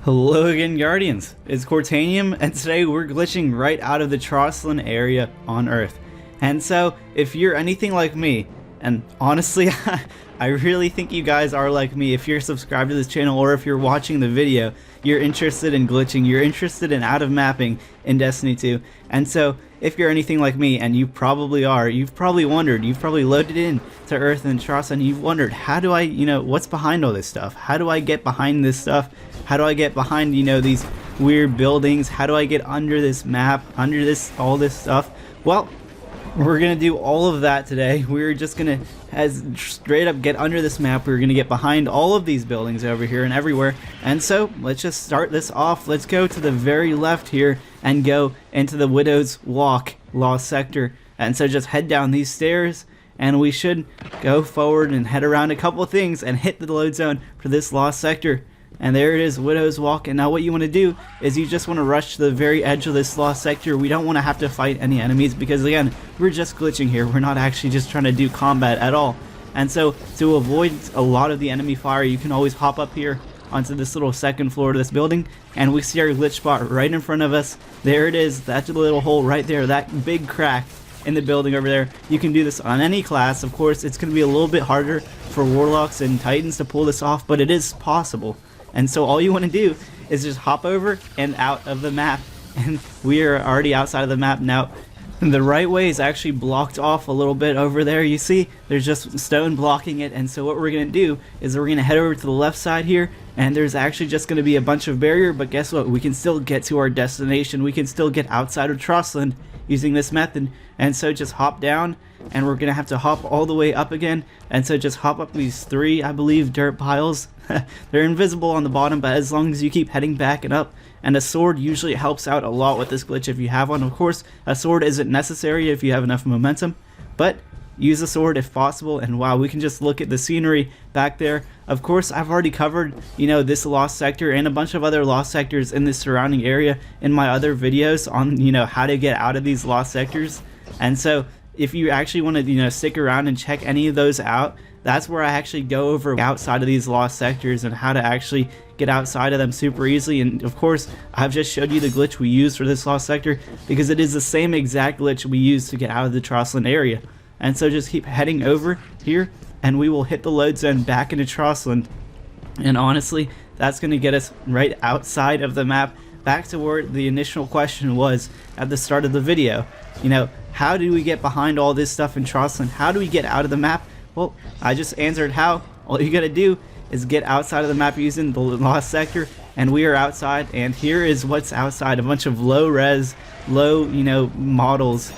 Hello again, Guardians. It's Cortanium, and today we're glitching right out of the Trostland area on Earth. And so, if you're anything like me, and honestly, I really think you guys are like me, if you're subscribed to this channel or if you're watching the video, you're interested in glitching, you're interested in out-of-mapping in Destiny 2. And so, if you're anything like me, and you probably are, you've probably wondered, you've probably loaded in to Earth and Trostland, and you've wondered, how do I, what's behind all this stuff? How do I get behind this stuff? How do I get behind, these weird buildings? How do I get under this map, under all this stuff? Well, we're gonna do all of that today. We're just gonna, straight up get under this map. We're gonna get behind all of these buildings over here and everywhere. And so, let's just start this off. Let's go to the very left here and go into the Widow's Walk Lost Sector. And so just head down these stairs, and we should go forward and head around a couple of things and hit the load zone for this Lost Sector. And there it is, Widow's Walk. And now what you want to do is you just want to rush to the very edge of this Lost Sector. We don't want to have to fight any enemies because, again, we're just glitching here. We're not actually just trying to do combat at all. And so to avoid a lot of the enemy fire, you can always hop up here onto this little second floor of this building, and we see our glitch spot right in front of us. There it is. That's the little hole right there, that big crack in the building over there. You can do this on any class. Of course, it's going to be a little bit harder for Warlocks and Titans to pull this off, but it is possible. And so all you want to do is just hop over and out of the map. And we are already outside of the map now. The right way is actually blocked off a little bit over there. You see, there's just stone blocking it. And so what we're going to do is we're going to head over to the left side here. And there's actually just going to be a bunch of barrier. But guess what? We can still get to our destination. We can still get outside of Trostland using this method. And so just hop down, and we're going to have to hop all the way up again. And so just hop up these three, I believe, dirt piles. They're invisible on the bottom, but as long as you keep heading back and up. And a sword usually helps out a lot with this glitch if you have one. Of course, a sword isn't necessary if you have enough momentum, but use a sword if possible. And wow, we can just look at the scenery back there. Of course, I've already covered, this Lost Sector and a bunch of other Lost Sectors in this surrounding area in my other videos on, how to get out of these Lost Sectors. And so if you actually want to, stick around and check any of those out, that's where I actually go over outside of these Lost Sectors and how to actually get outside of them super easily. And of course, I've just showed you the glitch we used for this Lost Sector because it is the same exact glitch we used to get out of the Trostland area. And so just keep heading over here, and we will hit the load zone back into Trostland. And honestly, that's going to get us right outside of the map, back to where the initial question was at the start of the video. How do we get behind all this stuff in Trostland? How do we get out of the map? Well, I just answered how. All you gotta do is get outside of the map using the Lost Sector, and we are outside, and here is what's outside. A bunch of low-res, models,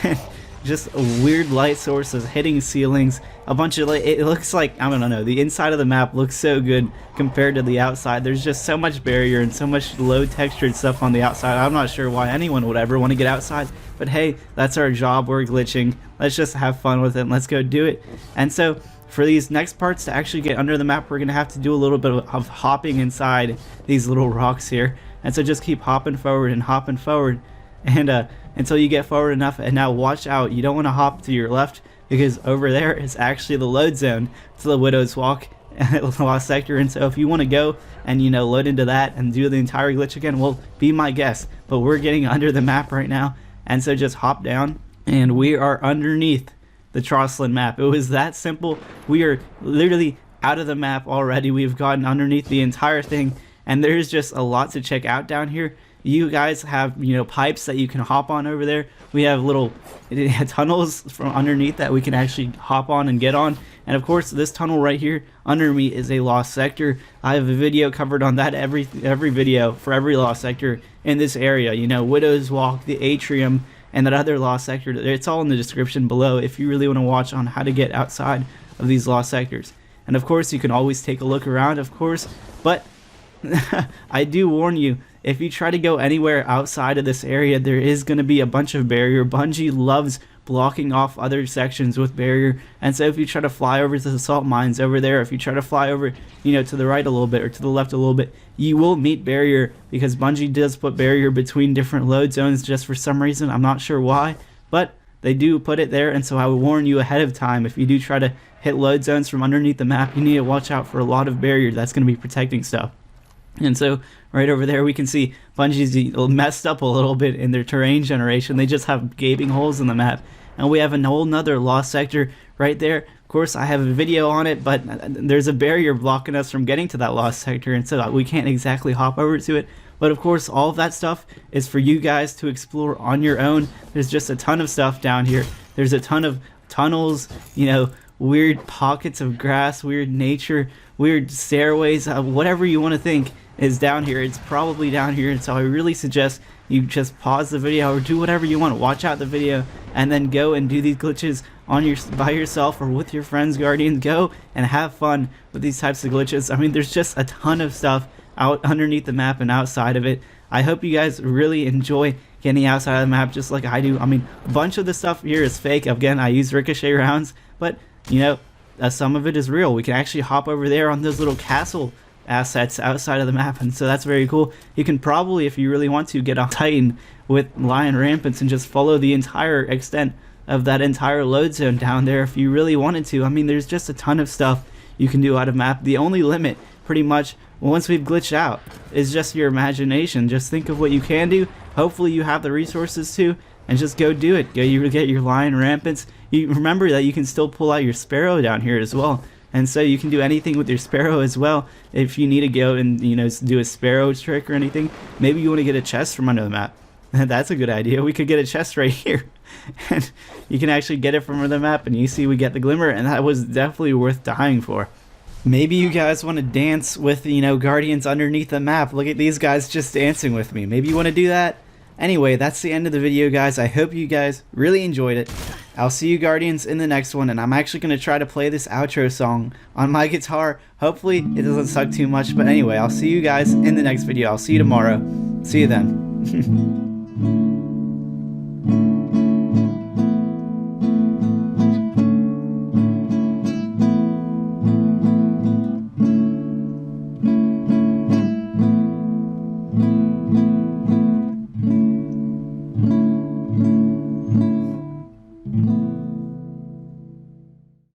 and just weird light sources hitting ceilings. A bunch of it looks like, I don't know, the inside of the map looks so good compared to the outside. There's just so much barrier and so much low textured stuff on the outside. I'm not sure why anyone would ever want to get outside, but hey, that's our job. We're glitching. Let's just have fun with it and let's go do it. And so for these next parts to actually get under the map, we're gonna have to do a little bit of hopping inside these little rocks here. And so just keep hopping forward and hopping forward, and until you get forward enough. And now watch out, you don't want to hop to your left, because over there is actually the load zone to the Widow's Walk Lost Sector. And so if you want to go and load into that and do the entire glitch again, well, be my guest. But we're getting under the map right now, and so just hop down, and we are underneath the Trostland map. It was that simple. We are literally out of the map already. We've gotten underneath the entire thing, and there's just a lot to check out down here. You guys have, pipes that you can hop on over there. We have little tunnels from underneath that we can actually hop on and get on. And of course, this tunnel right here under me is a Lost Sector. I have a video covered on that, every video for every Lost Sector in this area. Widow's Walk, the Atrium, and that other Lost Sector. It's all in the description below if you really want to watch on how to get outside of these Lost Sectors. And of course, you can always take a look around, of course, but I do warn you, if you try to go anywhere outside of this area, there is going to be a bunch of barrier. Bungie loves blocking off other sections with barrier, and so if you try to fly over to the salt mines over there, if you try to fly over, to the right a little bit or to the left a little bit, you will meet barrier, because Bungie does put barrier between different load zones just for some reason. I'm not sure why, but they do put it there. And so I would warn you ahead of time, if you do try to hit load zones from underneath the map, you need to watch out for a lot of barrier that's going to be protecting stuff. And so right over there we can see Bungie's messed up a little bit in their terrain generation. They just have gaping holes in the map. And we have a whole nother lost sector right there. Of course, I have a video on it, but there's a barrier blocking us from getting to that lost sector, and so we can't exactly hop over to it. But of course, all of that stuff is for you guys to explore on your own. There's just a ton of stuff down here. There's a ton of tunnels, you know, weird pockets of grass, weird nature, weird stairways, whatever you want to think is down here. It's probably down here, and so I really suggest you just pause the video or do whatever you want. Watch out the video and then go and do these glitches on by yourself or with your friends, Guardians. Go and have fun with these types of glitches. I mean, there's just a ton of stuff out underneath the map and outside of it. I hope you guys really enjoy getting outside of the map just like I do. I mean, a bunch of the stuff here is fake. Again, I use ricochet rounds, but you know, some of it is real. We can actually hop over there on those little castle assets outside of the map, and so that's very cool. You can probably, if you really want to, get on Titan with Lion Rampants and just follow the entire extent of that entire load zone down there if you really wanted to. I mean, there's just a ton of stuff you can do out of map. The only limit, pretty much, once we've glitched out, is just your imagination. Just think of what you can do. Hopefully you have the resources to, and just go do it. Go, you get your Lion Rampants. You remember that you can still pull out your Sparrow down here as well. And so you can do anything with your Sparrow as well. If you need to go and, you know, do a Sparrow trick or anything, maybe you want to get a chest from under the map. That's a good idea. We could get a chest right here, and you can actually get it from under the map, and you see we get the glimmer, and that was definitely worth dying for. Maybe you guys want to dance with, you know, Guardians underneath the map. Look at these guys just dancing with me. Maybe you want to do that? Anyway, that's the end of the video, guys. I hope you guys really enjoyed it. I'll see you, Guardians, in the next one, and I'm actually going to try to play this outro song on my guitar. Hopefully it doesn't suck too much, but anyway, I'll see you guys in the next video. I'll see you tomorrow. See you then.